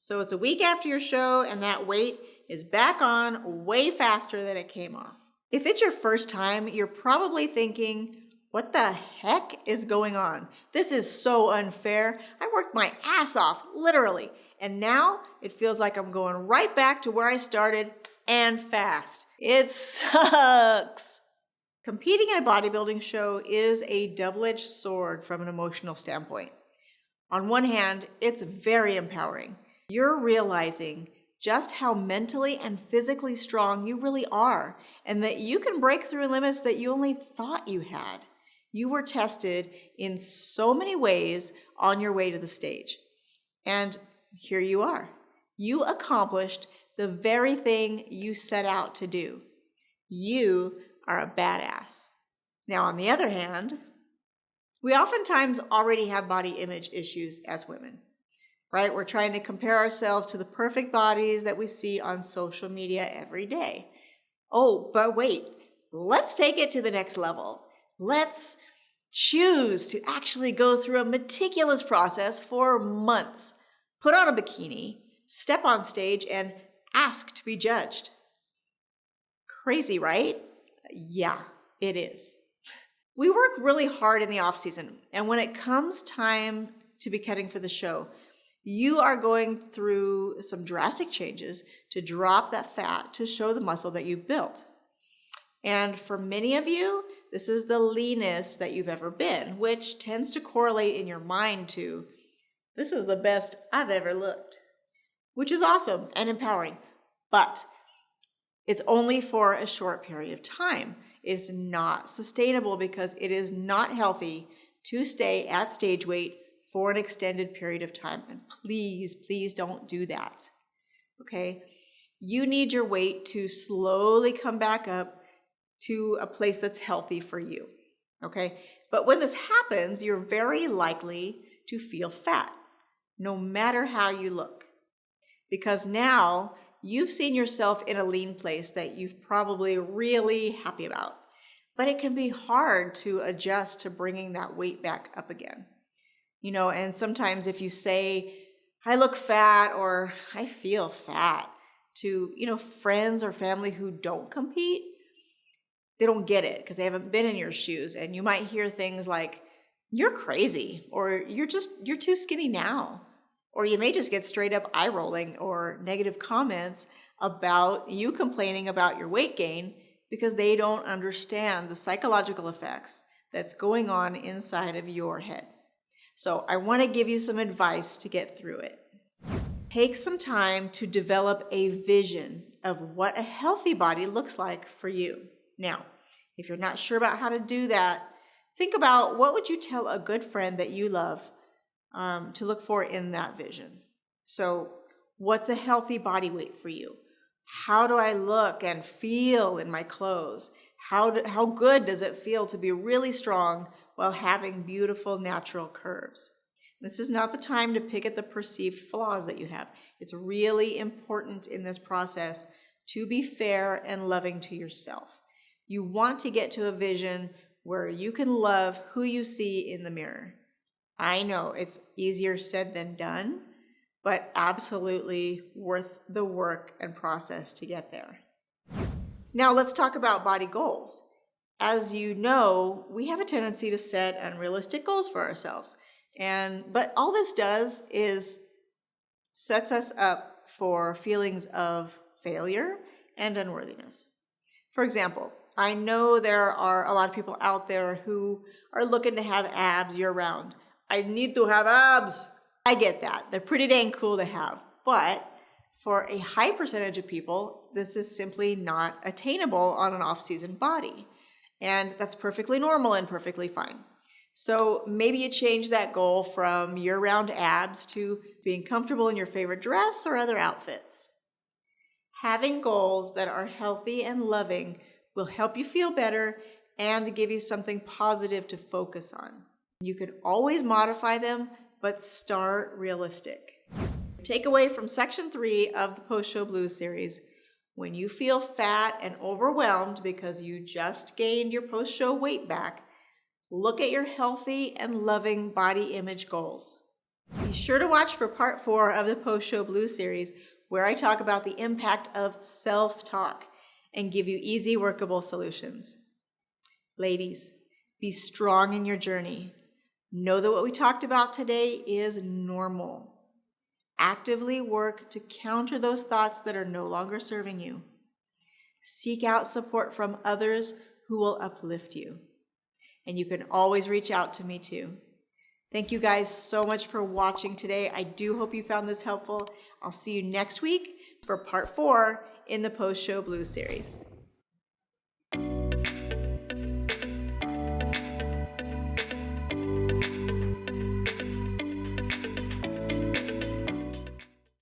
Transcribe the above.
So it's a week after your show and that weight is back on way faster than it came off. If it's your first time, you're probably thinking, what the heck is going on? This is so unfair. I worked my ass off, literally. And now it feels like I'm going right back to where I started and fast. It sucks. Competing in a bodybuilding show is a double-edged sword from an emotional standpoint. On one hand, it's very empowering. You're realizing just how mentally and physically strong you really are, and that you can break through limits that you only thought you had. You were tested in so many ways on your way to the stage. And here you are. You accomplished the very thing you set out to do. You are a badass. Now, on the other hand, we oftentimes already have body image issues as women, right? We're trying to compare ourselves to the perfect bodies that we see on social media every day. Oh, but wait, let's take it to the next level. Let's choose to actually go through a meticulous process for months. Put on a bikini, step on stage, and ask to be judged. Crazy, right? Yeah, it is. We work really hard in the off season, and when it comes time to be cutting for the show, you are going through some drastic changes to drop that fat to show the muscle that you've built. And for many of you, this is the leanest that you've ever been, which tends to correlate in your mind to, this is the best I've ever looked, which is awesome and empowering, but it's only for a short period of time. It's not sustainable because it is not healthy to stay at stage weight for an extended period of time. And please, please don't do that, okay? You need your weight to slowly come back up to a place that's healthy for you, okay? But when this happens, you're very likely to feel fat, no matter how you look, because now you've seen yourself in a lean place that you've probably really happy about, but it can be hard to adjust to bringing that weight back up again. You know, and sometimes if you say, I look fat or I feel fat to, friends or family who don't compete, they don't get it because they haven't been in your shoes. And you might hear things like, you're crazy, or you're too skinny now. Or you may just get straight up eye rolling or negative comments about you complaining about your weight gain because they don't understand the psychological effects that's going on inside of your head. So I want to give you some advice to get through it. Take some time to develop a vision of what a healthy body looks like for you. Now, if you're not sure about how to do that, think about what would you tell a good friend that you love to look for in that vision. So what's a healthy body weight for you? How do I look and feel in my clothes? How good does it feel to be really strong while having beautiful natural curves? This is not the time to pick at the perceived flaws that you have. It's really important in this process to be fair and loving to yourself. You want to get to a vision where you can love who you see in the mirror. I know it's easier said than done, but absolutely worth the work and process to get there. Now let's talk about body goals. As you know, we have a tendency to set unrealistic goals for ourselves. But all this does is sets us up for feelings of failure and unworthiness. For example, I know there are a lot of people out there who are looking to have abs year-round. I need to have abs. I get that. They're pretty dang cool to have. But for a high percentage of people, this is simply not attainable on an off-season body. And that's perfectly normal and perfectly fine. So maybe you change that goal from year-round abs to being comfortable in your favorite dress or other outfits. Having goals that are healthy and loving will help you feel better and give you something positive to focus on. You can always modify them, but start realistic. Takeaway from section 3 of the Post-Show Blues series: when you feel fat and overwhelmed because you just gained your post-show weight back, look at your healthy and loving body image goals. Be sure to watch for part 4 of the Post-Show Blues series, where I talk about the impact of self-talk and give you easy, workable solutions. Ladies, be strong in your journey. Know that what we talked about today is normal. Actively work to counter those thoughts that are no longer serving you. Seek out support from others who will uplift you. And you can always reach out to me too. Thank you guys so much for watching today. I do hope you found this helpful. I'll see you next week for part 4 in the Post-Show Blues series.